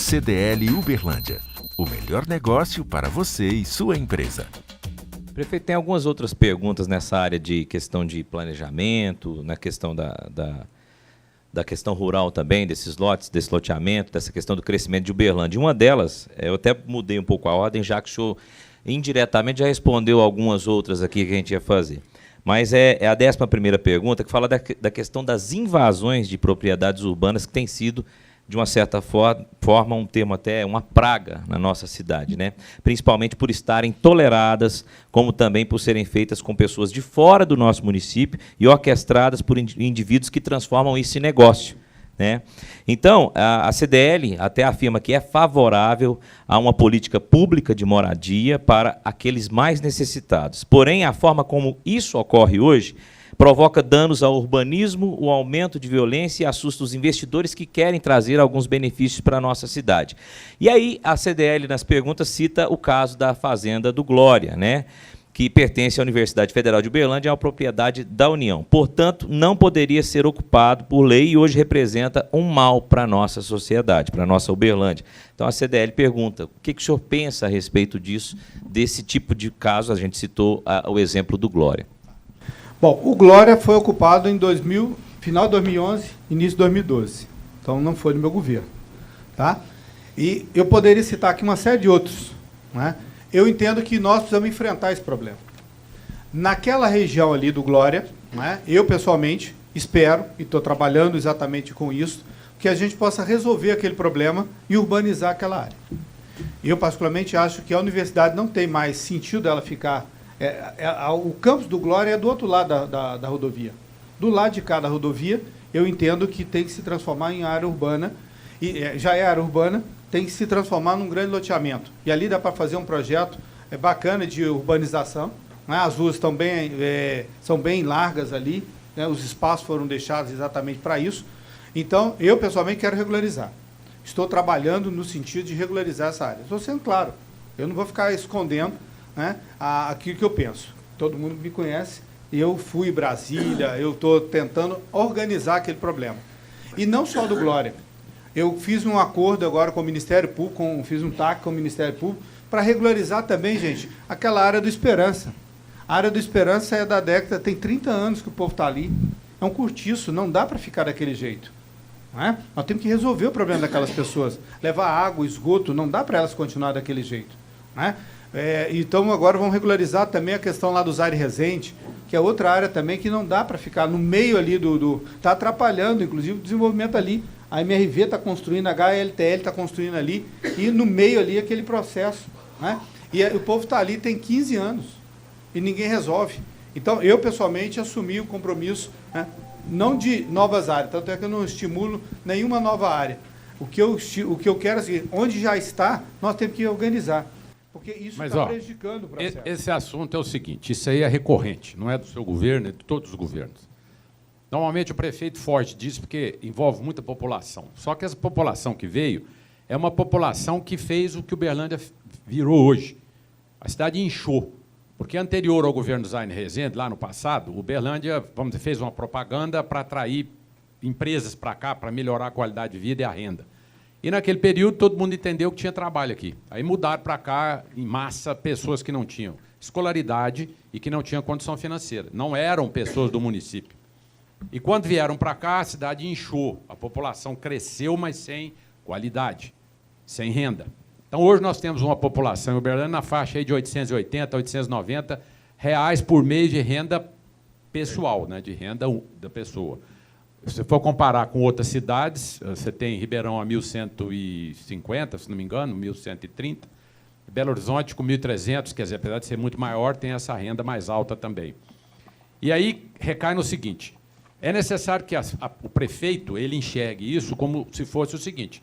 CDL Uberlândia. O melhor negócio para você e sua empresa. Prefeito, tem algumas outras perguntas nessa área de questão de planejamento, na questão da questão rural também, desses lotes, desse loteamento, dessa questão do crescimento de Uberlândia. Uma delas, eu até mudei um pouco a ordem, já que o senhor indiretamente já respondeu algumas outras aqui que a gente ia fazer. Mas é a 11ª pergunta, que fala da questão das invasões de propriedades urbanas, que tem sido, de uma certa forma, um termo até, uma praga na nossa cidade, né? Principalmente por estarem toleradas, como também por serem feitas com pessoas de fora do nosso município e orquestradas por indivíduos que transformam isso em negócio, né? Então, a CDL até afirma que é favorável a uma política pública de moradia para aqueles mais necessitados. Porém, a forma como isso ocorre hoje provoca danos ao urbanismo, o aumento de violência e assusta os investidores que querem trazer alguns benefícios para a nossa cidade. E aí a CDL, nas perguntas, cita o caso da Fazenda do Glória, né, que pertence à Universidade Federal de Uberlândia, é uma propriedade da União. Portanto, não poderia ser ocupado por lei e hoje representa um mal para a nossa sociedade, para a nossa Uberlândia. Então, a CDL pergunta, o que o senhor pensa a respeito disso, desse tipo de caso? A gente citou o exemplo do Glória. Bom, o Glória foi ocupado em final de 2011, início de 2012. Então, não foi do meu governo. Tá? E eu poderia citar aqui uma série de outros, né? Eu entendo que nós precisamos enfrentar esse problema. Naquela região ali do Glória, né, eu, pessoalmente, espero, e estou trabalhando exatamente com isso, que a gente possa resolver aquele problema e urbanizar aquela área. Eu, particularmente, acho que a universidade não tem mais sentido ela ficar... o campus do Glória é do outro lado da rodovia. Do lado de cá da rodovia, eu entendo que tem que se transformar em área urbana, e já é área urbana, tem que se transformar num grande loteamento. E ali dá para fazer um projeto bacana de urbanização, né? As ruas são bem largas ali, né? Os espaços foram deixados exatamente para isso. Então, eu pessoalmente quero regularizar. Estou trabalhando no sentido de regularizar essa área. Estou sendo claro, eu não vou ficar escondendo, né, aquilo que eu penso. Todo mundo me conhece, eu fui em Brasília, eu estou tentando organizar aquele problema. E não só do Glória. Eu fiz um acordo agora com o Ministério Público, fiz um TAC com o Ministério Público, para regularizar também, gente, aquela área do Esperança. A área do Esperança é da década, tem 30 anos que o povo está ali. É um cortiço, não dá para ficar daquele jeito. Não é? Nós temos que resolver o problema daquelas pessoas. Levar água, esgoto, não dá para elas continuar daquele jeito. Não é? Então, agora vamos regularizar também a questão lá do Zaire Resende, que é outra área também que não dá para ficar no meio ali está atrapalhando, inclusive, o desenvolvimento ali. A MRV está construindo, a HLTL está construindo ali, e no meio ali aquele processo. Né? E o povo está ali tem 15 anos, e ninguém resolve. Então, eu, pessoalmente, assumi o compromisso, né, não de novas áreas, tanto é que eu não estimulo nenhuma nova área. O que eu quero é assim, onde já está, nós temos que organizar. Porque isso está prejudicando o processo. Esse assunto é o seguinte, isso aí é recorrente, não é do seu governo, é de todos os governos. Normalmente o prefeito foge disso porque envolve muita população. Só que essa população que veio é uma população que fez o que Uberlândia virou hoje. A cidade inchou. Porque anterior ao governo do Zaire Resende, lá no passado, Uberlândia fez uma propaganda para atrair empresas para cá, para melhorar a qualidade de vida e a renda. E, naquele período, todo mundo entendeu que tinha trabalho aqui. Aí mudaram para cá, em massa, pessoas que não tinham escolaridade e que não tinham condição financeira. Não eram pessoas do município. E, quando vieram para cá, a cidade inchou. A população cresceu, mas sem qualidade, sem renda. Então, hoje, nós temos uma população em Uberlândia na faixa aí de 880, 890 reais por mês de renda pessoal, né, de renda da pessoa. Se você for comparar com outras cidades, você tem Ribeirão a 1.150, se não me engano, 1.130, Belo Horizonte com 1.300, quer dizer, apesar de ser muito maior, tem essa renda mais alta também. E aí recai no seguinte, é necessário que o prefeito ele enxergue isso como se fosse o seguinte,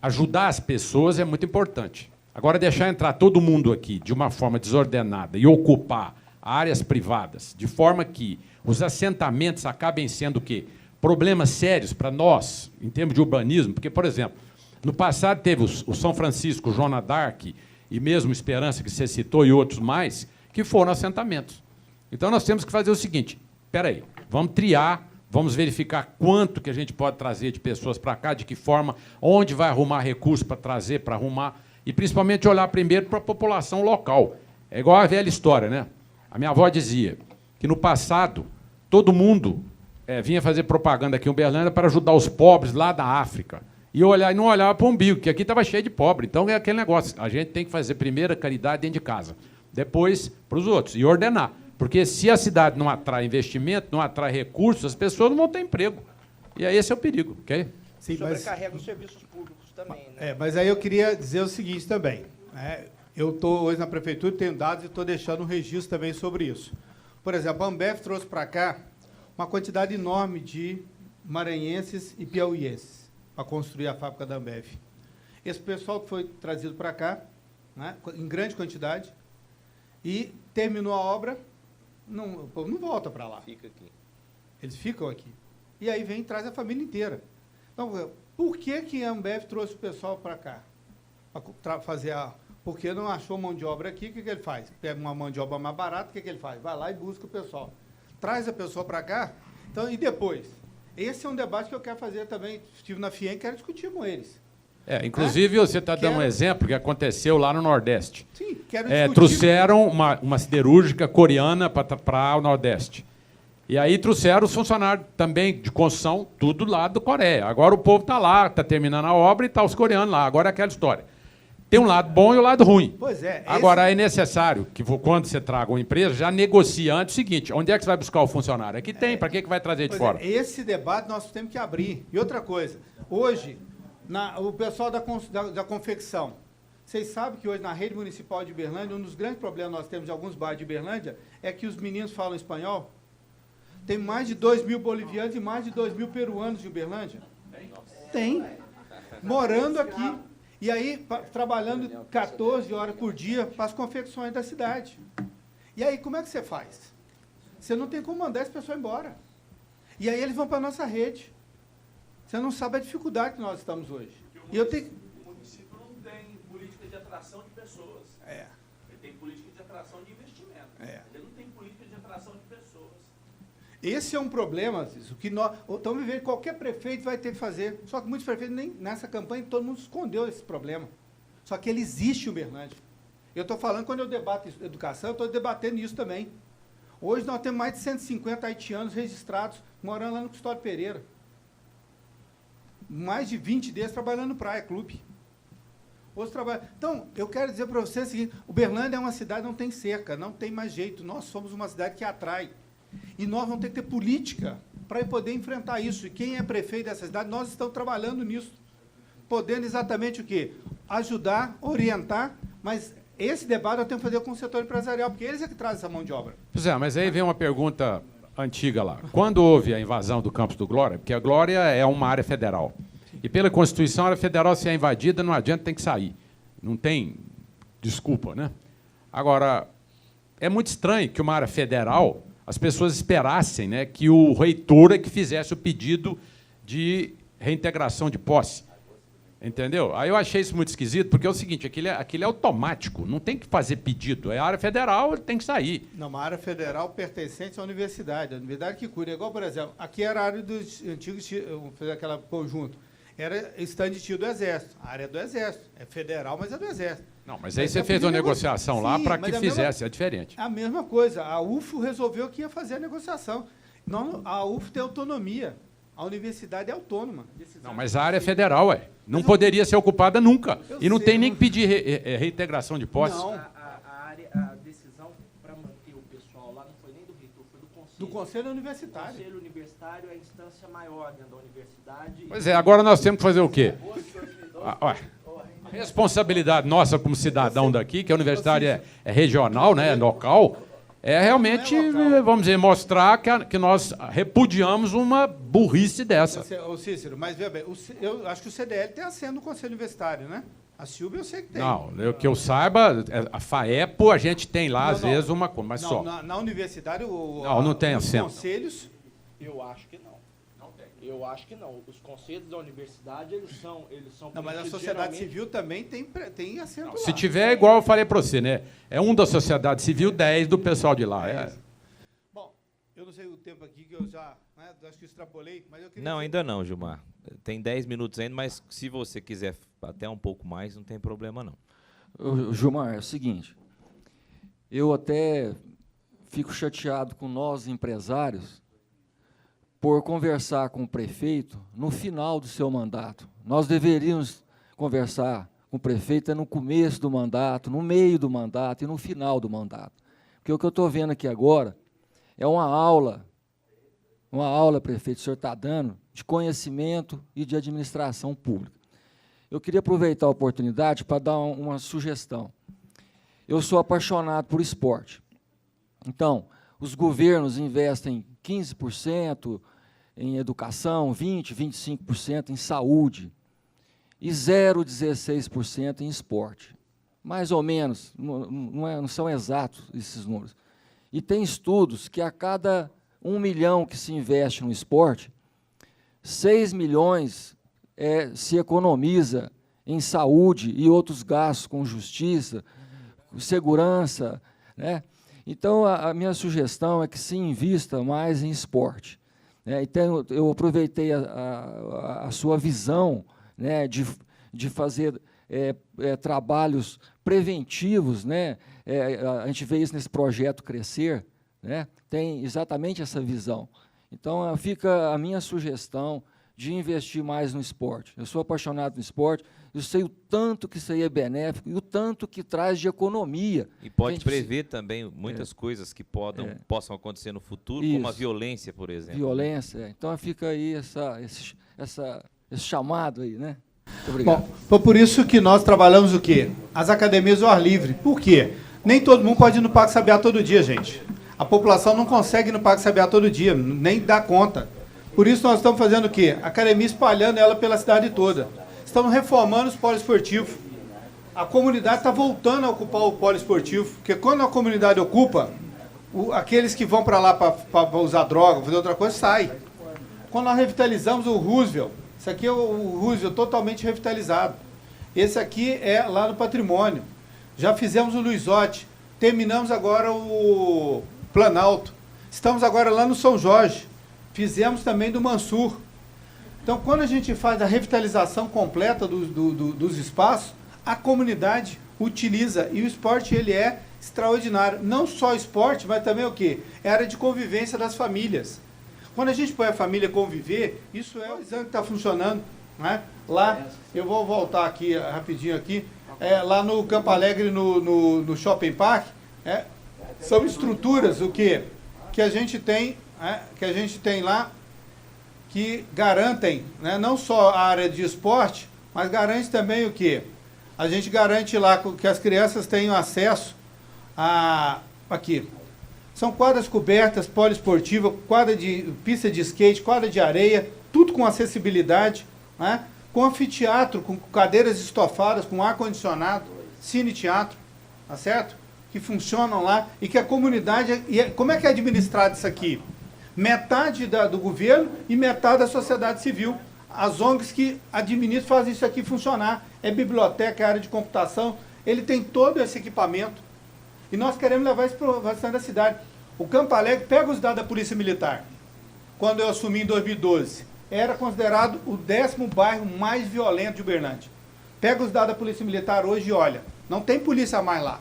ajudar as pessoas é muito importante. Agora, deixar entrar todo mundo aqui de uma forma desordenada e ocupar áreas privadas, de forma que os assentamentos acabem sendo o quê? Problemas sérios para nós, em termos de urbanismo, porque, por exemplo, no passado teve o São Francisco, o Joana d'Arc, e mesmo Esperança, que você citou, e outros mais, que foram assentamentos. Então, nós temos que fazer o seguinte, espera aí, vamos triar Vamos verificar quanto que a gente pode trazer de pessoas para cá, de que forma, onde vai arrumar recursos para trazer, para arrumar, e principalmente olhar primeiro para a população local. É igual a velha história, né? A minha avó dizia que no passado todo mundo vinha fazer propaganda aqui em Uberlândia para ajudar os pobres lá da África. E não olhava para o umbigo, que aqui estava cheio de pobre. Então é aquele negócio, a gente tem que fazer primeiro a caridade dentro de casa, depois para os outros, e ordenar. Porque se a cidade não atrai investimento, não atrai recursos, as pessoas não vão ter emprego. E aí esse é o perigo, ok? Sim, Sobrecarrega os serviços públicos também, né? Mas aí eu queria dizer o seguinte também. Eu estou hoje na prefeitura, tenho dados e estou deixando um registro também sobre isso. Por exemplo, a Ambev trouxe para cá uma quantidade enorme de maranhenses e piauienses para construir a fábrica da Ambev. Esse pessoal que foi trazido para cá, né, em grande quantidade, e terminou a obra, o povo não volta para lá. Fica aqui. Eles ficam aqui. E aí vem e traz a família inteira. Então, por que a Ambev trouxe o pessoal para cá? Para fazer a... Porque não achou mão de obra aqui, o que ele faz? Pega uma mão de obra mais barata, o que ele faz? Vai lá e busca o pessoal. Traz a pessoa para cá. Então, e depois? Esse é um debate que eu quero fazer também. Estive na FIEM e quero discutir com eles. Inclusive, você está dando um exemplo que aconteceu lá no Nordeste. Sim, quero discutir. Trouxeram uma siderúrgica coreana para o Nordeste. E aí trouxeram os funcionários também de construção, tudo lá do Coreia. Agora o povo está lá, está terminando a obra e está os coreanos lá. Agora é aquela história. Tem um lado bom e um lado ruim. Pois é. Agora, é necessário que, quando você traga uma empresa, já negocie antes o seguinte: onde é que você vai buscar o funcionário? Aqui tem, para que vai trazer de fora? Esse debate nós temos que abrir. E outra coisa, hoje, o pessoal da confecção, vocês sabem que hoje na rede municipal de Uberlândia, um dos grandes problemas que nós temos em alguns bairros de Uberlândia é que os meninos falam espanhol. Tem mais de 2.000 bolivianos e mais de 2.000 peruanos de Uberlândia. Tem. Morando aqui. E aí, trabalhando 14 horas por dia para as confecções da cidade. E aí, como é que você faz? Você não tem como mandar esse pessoal embora. E aí eles vão para a nossa rede. Você não sabe a dificuldade que nós estamos hoje. O município não tem política de atração de pessoas. Ele tem política de atração de investimento. Ele não tem política de atração de pessoas. Esse é um problema, Cícero, que nós estamos vivendo, qualquer prefeito vai ter que fazer. Só que muitos prefeitos, nem nessa campanha, todo mundo escondeu esse problema. Só que ele existe em Uberlândia. Eu estou falando, quando eu debato educação, eu estou debatendo isso também. Hoje nós temos mais de 150 haitianos registrados, morando lá no Custódio Pereira. Mais de 20 deles trabalhando no Praia Clube. Outros trabalham. Então, eu quero dizer para vocês o seguinte: Uberlândia é uma cidade que não tem cerca, não tem mais jeito. Nós somos uma cidade que atrai. E nós vamos ter que ter política para poder enfrentar isso. E quem é prefeito dessa cidade, nós estamos trabalhando nisso. Podendo exatamente o quê? Ajudar, orientar, mas esse debate eu tenho que fazer com o setor empresarial, porque eles é que trazem essa mão de obra. Pois é, mas aí vem uma pergunta antiga lá. Quando houve a invasão do campus do Glória, porque a Glória é uma área federal, e pela Constituição, a área federal, se é invadida, não adianta, tem que sair. Não tem desculpa, né? Agora, é muito estranho que uma área federal, as pessoas esperassem, né, que o reitor é que fizesse o pedido de reintegração de posse. Entendeu? Aí eu achei isso muito esquisito, porque é o seguinte: aquilo é automático, não tem que fazer pedido. É a área federal, ele tem que sair. Não, uma área federal pertencente à universidade. A universidade que cuida. Igual, por exemplo, aqui era a área dos antigos, fez aquela conjunto. Era estande de tiro do Exército. A área é do Exército. É federal, mas é do Exército. Não, mas aí você fez uma negociação lá para que fizesse, é diferente. A mesma coisa. A UFO resolveu que ia fazer a negociação. Não, a UFO tem autonomia. A universidade é autônoma. Não, mas a área é federal, ué. Não poderia ser ocupada nunca. E não tem nem que pedir reintegração de posse. Não. A decisão para manter o pessoal lá não foi nem do reitor, foi do conselho. Do conselho universitário. O conselho universitário é a instância maior dentro da universidade. Pois é, agora nós temos que fazer o quê? A responsabilidade nossa como cidadão daqui, que a universidade é regional, né, é local, é realmente, vamos dizer, mostrar que nós repudiamos uma burrice dessa. Ô Cícero, mas veja bem, eu acho que o CDL tem assento no Conselho Universitário, né? A Silvia eu sei que tem. Não, que eu saiba, a FAEPO a gente tem lá, às vezes, uma coisa, mas só. Na universidade, não tem os assento. conselhos... Eu acho que não. Eu acho que não. Os conselhos da universidade, eles são Não, mas a sociedade civil também tem assento lá. Se tiver, igual eu falei para você, né? É um da sociedade civil, 10 do pessoal de lá. Bom, eu não sei o tempo aqui, que eu já, né, acho que extrapolei, mas eu queria... Não, ainda não, Gilmar. Tem 10 minutos ainda, mas se você quiser até um pouco mais, não tem problema não. Gilmar, é o seguinte, eu até fico chateado com nós, empresários, por conversar com o prefeito no final do seu mandato. Nós deveríamos conversar com o prefeito no começo do mandato, no meio do mandato e no final do mandato. Porque o que eu estou vendo aqui agora é uma aula, prefeito, que o senhor está dando, de conhecimento e de administração pública. Eu queria aproveitar a oportunidade para dar uma sugestão. Eu sou apaixonado por esporte. Então, os governos investem 15% em educação, 20%, 25% em saúde e 0,16% em esporte. Mais ou menos, não são exatos esses números. E tem estudos que a cada 1 milhão que se investe no esporte, 6 milhões se economiza em saúde e outros gastos com justiça, segurança, né? Então, a minha sugestão é que se invista mais em esporte. Né? Então, eu aproveitei a sua visão, né, de fazer trabalhos preventivos, né? A gente vê isso nesse projeto Crescer, né? Tem exatamente essa visão. Então, fica a minha sugestão de investir mais no esporte. Eu sou apaixonado no esporte, eu sei o tanto que isso aí é benéfico e o tanto que traz de economia. E pode prever também muitas coisas que possam acontecer no futuro, Isso. como a violência, por exemplo. Violência, Então fica aí esse chamado aí, né? Muito obrigado. Bom, foi por isso que nós trabalhamos o quê? As academias ao ar livre. Por quê? Nem todo mundo pode ir no Parque Sabiá todo dia, gente. A população não consegue ir no Parque Sabiá todo dia, nem dá conta. Por isso nós estamos fazendo o quê? Academia espalhando ela pela cidade toda. Estamos reformando os poliesportivos. A comunidade está voltando a ocupar o poliesportivo, porque quando a comunidade ocupa, aqueles que vão para lá para usar droga, fazer outra coisa, saem. Quando nós revitalizamos o Roosevelt, esse aqui é o Roosevelt totalmente revitalizado. Esse aqui é lá no Patrimônio. Já fizemos o Luizotti. Terminamos agora o Planalto. Estamos agora lá no São Jorge. Fizemos também do Mansur. Então, quando a gente faz a revitalização completa dos espaços, a comunidade utiliza. E o esporte, ele é extraordinário. Não só esporte, mas também o quê? É área de convivência das famílias. Quando a gente põe a família conviver, isso é o exame que está funcionando. Né? Lá, eu vou voltar aqui rapidinho aqui, lá no Campo Alegre, no Shopping Park, são estruturas o quê? Que a gente tem lá, que garantem, né, não só a área de esporte, mas garante também o quê? A gente garante lá que as crianças tenham acesso aqui. São quadras cobertas, poliesportiva, pista de skate, quadra de areia, tudo com acessibilidade, né? Com anfiteatro, com cadeiras estofadas, com ar-condicionado, cine-teatro, tá certo? Que funcionam lá e que a comunidade... como é que é administrado isso aqui? Metade do governo e metade da sociedade civil. As ONGs que administram fazem isso aqui funcionar. É biblioteca, é área de computação, ele tem todo esse equipamento. E nós queremos levar isso para o restante da cidade. O Campo Alegre, pega os dados da Polícia Militar. Quando eu assumi em 2012, era considerado o 10º bairro mais violento de Uberlândia. Pega os dados da Polícia Militar hoje e olha, não tem polícia mais lá.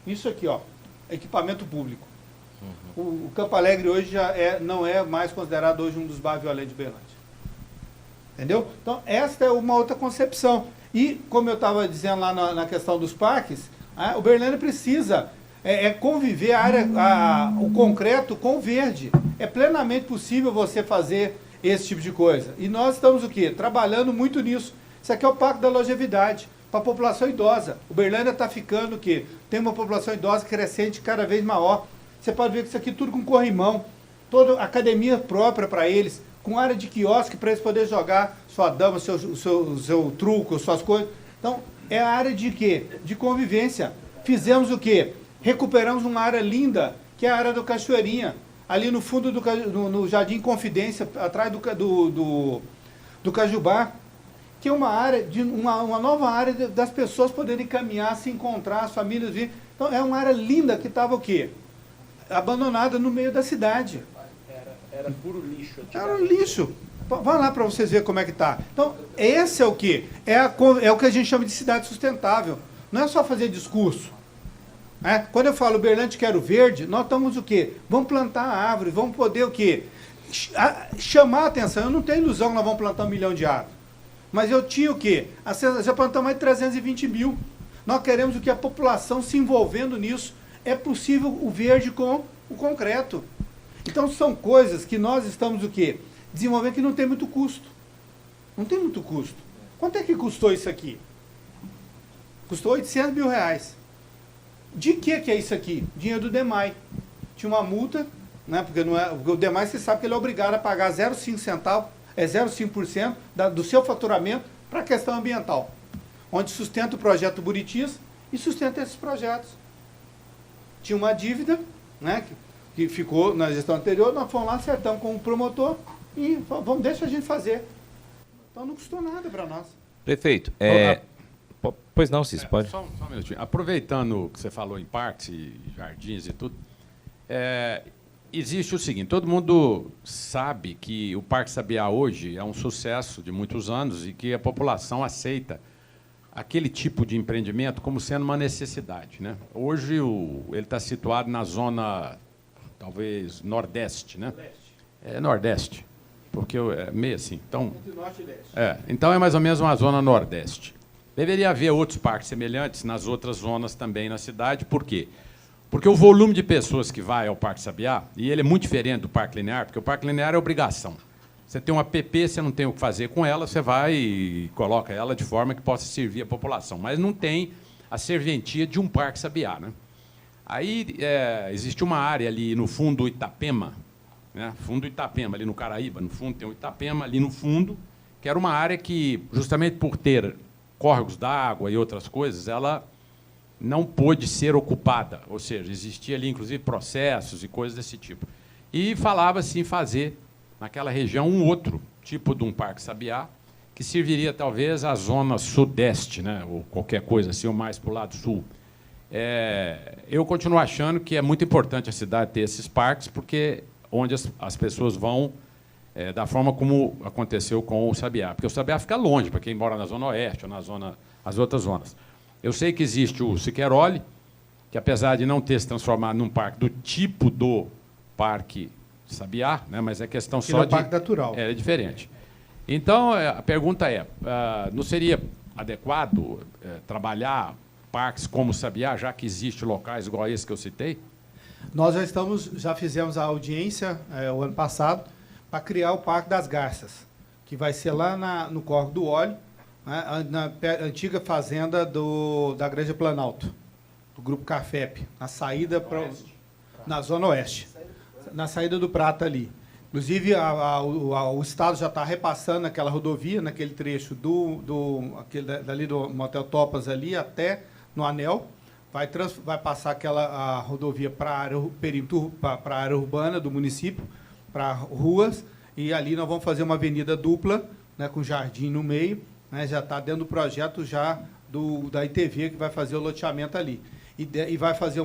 Isso aqui, ó, equipamento público. O Campo Alegre hoje não é mais considerado hoje um dos bairros violentos de Uberlândia. Entendeu? Então, esta é uma outra concepção. E, como eu estava dizendo lá na questão dos parques, o Uberlândia precisa conviver o concreto com o verde. É plenamente possível você fazer esse tipo de coisa. E nós estamos o quê? Trabalhando muito nisso. Isso aqui é o Pacto da Longevidade, para a população idosa. O Uberlândia está ficando o quê? Tem uma população idosa crescente cada vez maior. Você pode ver que isso aqui tudo com corrimão, toda academia própria para eles, com área de quiosque para eles poderem jogar sua dama, o seu truco, suas coisas. Então, é a área de quê? De convivência. Fizemos o quê? Recuperamos uma área linda, que é a área do Cachoeirinha, ali no fundo no Jardim Confidência, atrás do Cajubá, que é uma área, uma nova área das pessoas poderem caminhar, se encontrar, as famílias virem. Então, é uma área linda que estava o quê? Abandonada no meio da cidade. Era puro lixo. Era um lixo. Vai lá para vocês verem como é que está. Então, esse é o quê? É o que a gente chama de cidade sustentável. Não é só fazer discurso. Né? Quando eu falo Uberlândia quero verde, nós estamos o quê? Vamos plantar árvores, vamos poder o quê? Chamar a atenção. Eu não tenho ilusão que nós vamos plantar 1 milhão de árvores. Mas eu tinha o quê? Já plantamos mais de 320 mil. Nós queremos o que? A população se envolvendo nisso. É possível o verde com o concreto. Então são coisas que nós estamos o quê? Desenvolvendo que não tem muito custo. Não tem muito custo. Quanto é que custou isso aqui? Custou 800 mil reais. De que é isso aqui? Dinheiro do DEMAI. Tinha uma multa, né? Porque o DEMAI, você sabe que ele é obrigado a pagar 0,5 centavo, 0,5% do seu faturamento para a questão ambiental. Onde sustenta o projeto Buritis e sustenta esses projetos. Tinha uma dívida, né? Que ficou na gestão anterior, nós fomos lá, acertamos com o promotor e falamos, deixa a gente fazer. Então não custou nada para nós. Prefeito, pois não, Cícero, pode. Só um minutinho. Aproveitando que você falou em parques e jardins e tudo, existe o seguinte, todo mundo sabe que o Parque Sabiá hoje é um sucesso de muitos anos e que a população aceita aquele tipo de empreendimento como sendo uma necessidade, né? Hoje ele está situado na zona, talvez, nordeste, né? É nordeste, porque é meio assim. Então, então é mais ou menos uma zona nordeste. Deveria haver outros parques semelhantes nas outras zonas também na cidade. Por quê? Porque o volume de pessoas que vai ao Parque Sabiá, e ele é muito diferente do Parque Linear, porque o Parque Linear é obrigação. Você tem uma PP, você não tem o que fazer com ela, você vai e coloca ela de forma que possa servir a população. Mas não tem a serventia de um Parque Sabiá, né? Aí existe uma área ali no fundo do Itapema, né? Fundo do Itapema, ali no Caraíba, no fundo tem o Itapema, ali no fundo, que era uma área que, justamente por ter córregos d'água e outras coisas, ela não pôde ser ocupada, ou seja, existia ali, inclusive, processos e coisas desse tipo. E falava-se em fazer, naquela região, um outro tipo de um Parque Sabiá, que serviria, talvez, à zona sudeste, né? Ou qualquer coisa assim, ou mais para o lado sul. Eu continuo achando que é muito importante a cidade ter esses parques, porque onde as pessoas vão da forma como aconteceu com o Sabiá. Porque o Sabiá fica longe, para quem mora na Zona Oeste ou as outras zonas. Eu sei que existe o Siqueirole, que, apesar de não ter se transformado num parque do tipo do Parque Sabiá, né, mas é questão só de... parque natural. É diferente. Então, a pergunta não seria adequado trabalhar parques como o Sabiá, já que existem locais igual a esse que eu citei? Nós já fizemos a audiência o ano passado para criar o Parque das Garças, que vai ser lá no Córrego do Óleo, né, na antiga fazenda da Granja Planalto, do Grupo Cafep, na saída na Zona Oeste, na saída do Prata ali. Inclusive, o Estado já está repassando aquela rodovia, naquele trecho dali do Motel Topas ali até no Anel, vai passar a rodovia para a área urbana do município, para ruas, e ali nós vamos fazer uma avenida dupla, né, com jardim no meio, né, já está dentro do projeto já da ITV, que vai fazer o loteamento ali. E vai fazer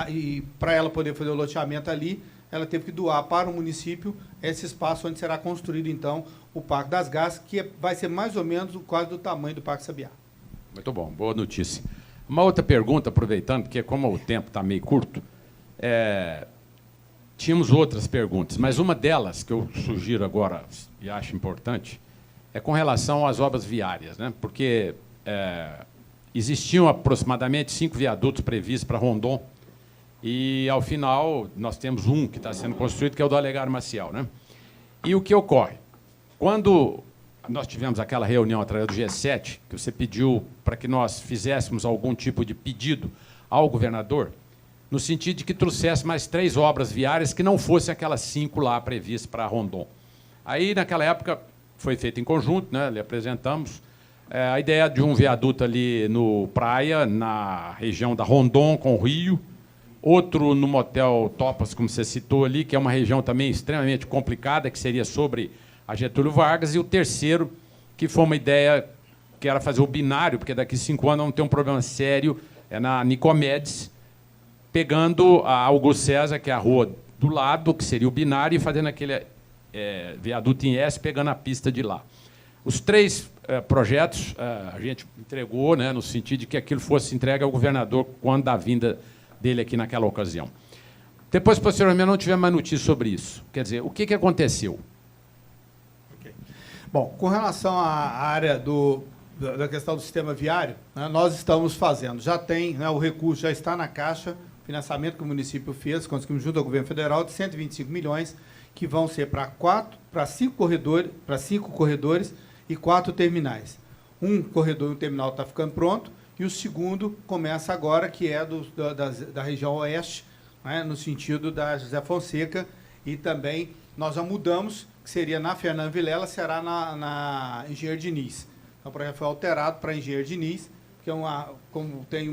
e para ela poder fazer o loteamento ali, ela teve que doar para o município esse espaço onde será construído, então, o Parque das Garças, que vai ser mais ou menos quase do tamanho do Parque Sabiá. Muito bom, boa notícia. Uma outra pergunta, aproveitando, porque como o tempo está meio curto, tínhamos outras perguntas, mas uma delas, que eu sugiro agora e acho importante, é com relação às obras viárias, né? Porque existiam aproximadamente 5 viadutos previstos para Rondon, e, ao final, nós temos um que está sendo construído, que é o do Alegário Maciel, né? E o que ocorre? Quando nós tivemos aquela reunião através do G7, que você pediu para que nós fizéssemos algum tipo de pedido ao governador, no sentido de que trouxesse mais 3 obras viárias que não fossem aquelas 5 lá previstas para Rondon. Aí, naquela época, foi feito em conjunto, né? Lhe apresentamos a ideia de um viaduto ali no Praia, na região da Rondon com o Rio, outro no Motel Topas, como você citou ali, que é uma região também extremamente complicada, que seria sobre a Getúlio Vargas, e o terceiro, que foi uma ideia que era fazer o binário, porque daqui a 5 anos não tem um problema sério, na Nicomedes, pegando a Augusto César, que é a rua do lado, que seria o binário, e fazendo aquele viaduto em S, pegando a pista de lá. Os 3 projetos a gente entregou, né, no sentido de que aquilo fosse entregue ao governador quando da vinda dele aqui naquela ocasião. Depois, posteriormente, não tivemos mais notícias sobre isso. Quer dizer, o que aconteceu? Okay. Bom, com relação à área da questão do sistema viário, né, nós estamos fazendo, já tem, né, o recurso já está na Caixa, financiamento que o município fez, conseguimos junto ao governo federal, de 125 milhões, que vão ser para 5 corredores e 4 terminais. Um corredor e um terminal está ficando pronto, e o segundo começa agora, que é da região oeste, né, no sentido da José Fonseca, e também nós já mudamos, que seria na Fernando Vilela, será na Engenheiro Diniz. Então, o projeto foi alterado para Engenheiro Diniz, que como tem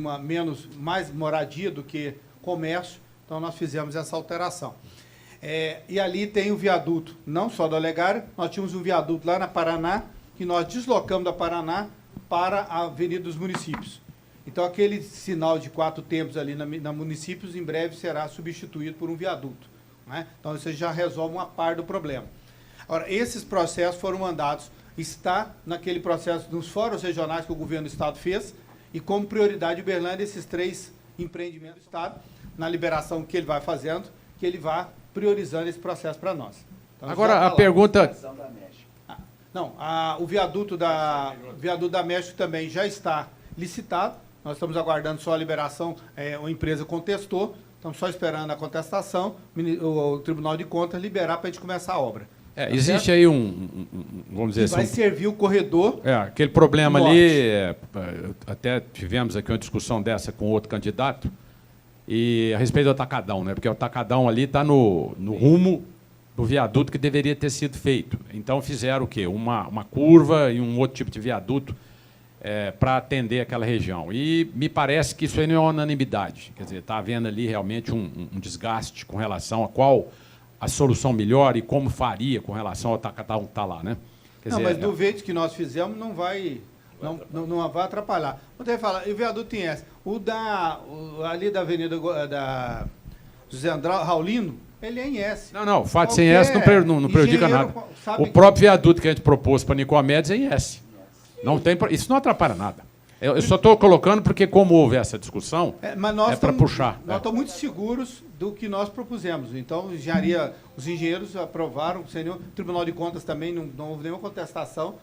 mais moradia do que comércio, então nós fizemos essa alteração. E ali tem o viaduto, não só do Olegário, nós tínhamos um viaduto lá na Paraná, que nós deslocamos da Paraná para a Avenida dos Municípios. Então, aquele sinal de 4 tempos ali na Municípios, em breve será substituído por um viaduto, né? Então, isso já resolve uma parte do problema. Agora, esses processos foram mandados, está naquele processo dos fóruns regionais que o governo do Estado fez, e como prioridade de Uberlândia, esses 3 empreendimentos do Estado, na liberação que ele vai fazendo, que ele vai priorizando esse processo para nós. Então, agora, a pergunta... o viaduto da México também já está licitado, nós estamos aguardando só a liberação, a empresa contestou, estamos só esperando a contestação, o Tribunal de Contas liberar para a gente começar a obra. Existe aí vamos dizer assim... Vai servir o corredor... aquele problema ali, até tivemos aqui uma discussão dessa com outro candidato, e a respeito do Atacadão, né? Porque o Atacadão ali está no rumo do viaduto que deveria ter sido feito. Então, fizeram o quê? Uma curva e um outro tipo de viaduto para atender aquela região. E me parece que isso aí não é uma unanimidade. Quer dizer, está havendo ali realmente um desgaste com relação a qual a solução melhor e como faria com relação ao Atacadão que está lá, né? Quer dizer, mas do jeito que nós fizemos, não vai atrapalhar. Vou falar, e o viaduto tem essa. Ali da Avenida José Andrade, Raulino, ele é em S. Não, o fato de ser em S não prejudica nada. O próprio viaduto que a gente propôs para Nicomedes é em S. Isso não atrapalha nada. Eu só estou colocando porque, como houve essa discussão, para puxar. Nós estamos muito seguros do que nós propusemos. Então, os engenheiros aprovaram, o Tribunal de Contas também não houve nenhuma contestação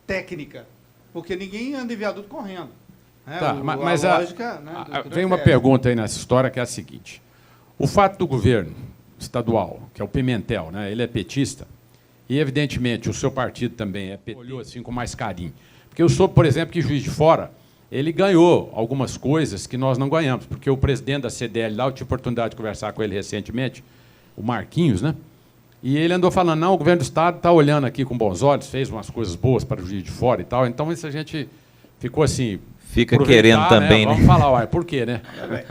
técnica, porque ninguém anda em viaduto correndo. Mas a lógica, vem uma pergunta aí nessa história, que é a seguinte. O fato do governo estadual, que é o Pimentel, né, ele é petista, e, evidentemente, o seu partido também é PT, olhou assim com mais carinho. Porque eu soube, por exemplo, que Juiz de Fora, ele ganhou algumas coisas que nós não ganhamos, porque o presidente da CDL lá, eu tive a oportunidade de conversar com ele recentemente, o Marquinhos, né? E ele andou falando, não, o governo do Estado está olhando aqui com bons olhos, fez umas coisas boas para o Juiz de Fora e tal, então isso a gente ficou assim... Fica querendo também, né? Vamos falar, por quê, né?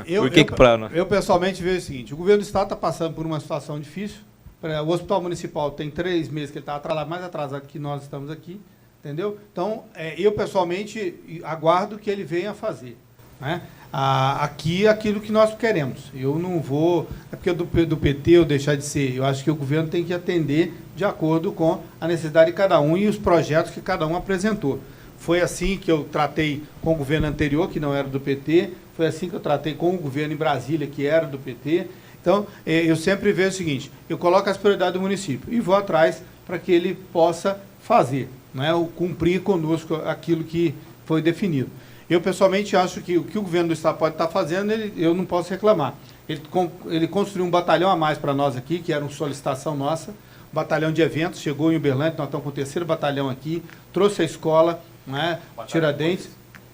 Eu pessoalmente vejo o seguinte, o governo do Estado está passando por uma situação difícil, o Hospital Municipal tem 3 meses que ele está mais atrasado que nós estamos aqui, entendeu? Então, eu pessoalmente aguardo que ele venha fazer, né? Aqui aquilo que nós queremos. Eu não vou... É porque do PT eu deixar de ser. Eu acho que o governo tem que atender de acordo com a necessidade de cada um e os projetos que cada um apresentou. Foi assim que eu tratei com o governo anterior, que não era do PT. Foi assim que eu tratei com o governo em Brasília, que era do PT. Então, eu sempre vejo o seguinte, eu coloco as prioridades do município e vou atrás para que ele possa fazer, né, cumprir conosco aquilo que foi definido. Eu, pessoalmente, acho que o que o governo do Estado pode estar fazendo, eu não posso reclamar. Ele construiu um batalhão a mais para nós aqui, que era uma solicitação nossa, batalhão de eventos, chegou em Uberlândia, nós estamos com o 3º batalhão aqui, trouxe a escola, né, Tiradentes,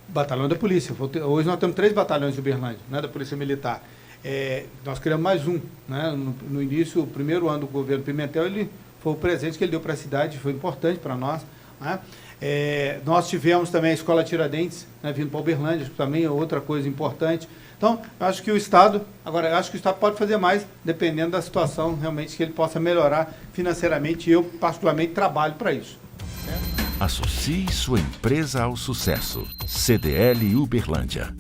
batalhão da polícia. Hoje nós temos 3 batalhões de Uberlândia, né, da Polícia Militar. Nós criamos mais um, né, no início, o primeiro ano do governo Pimentel, ele foi o presente que ele deu para a cidade, foi importante para nós, né. Nós tivemos também a Escola Tiradentes, né, vindo para Uberlândia, que também é outra coisa importante. Então, eu acho que o Estado pode fazer mais, dependendo da situação realmente que ele possa melhorar financeiramente, e eu, particularmente, trabalho para isso. Associe sua empresa ao sucesso. CDL Uberlândia.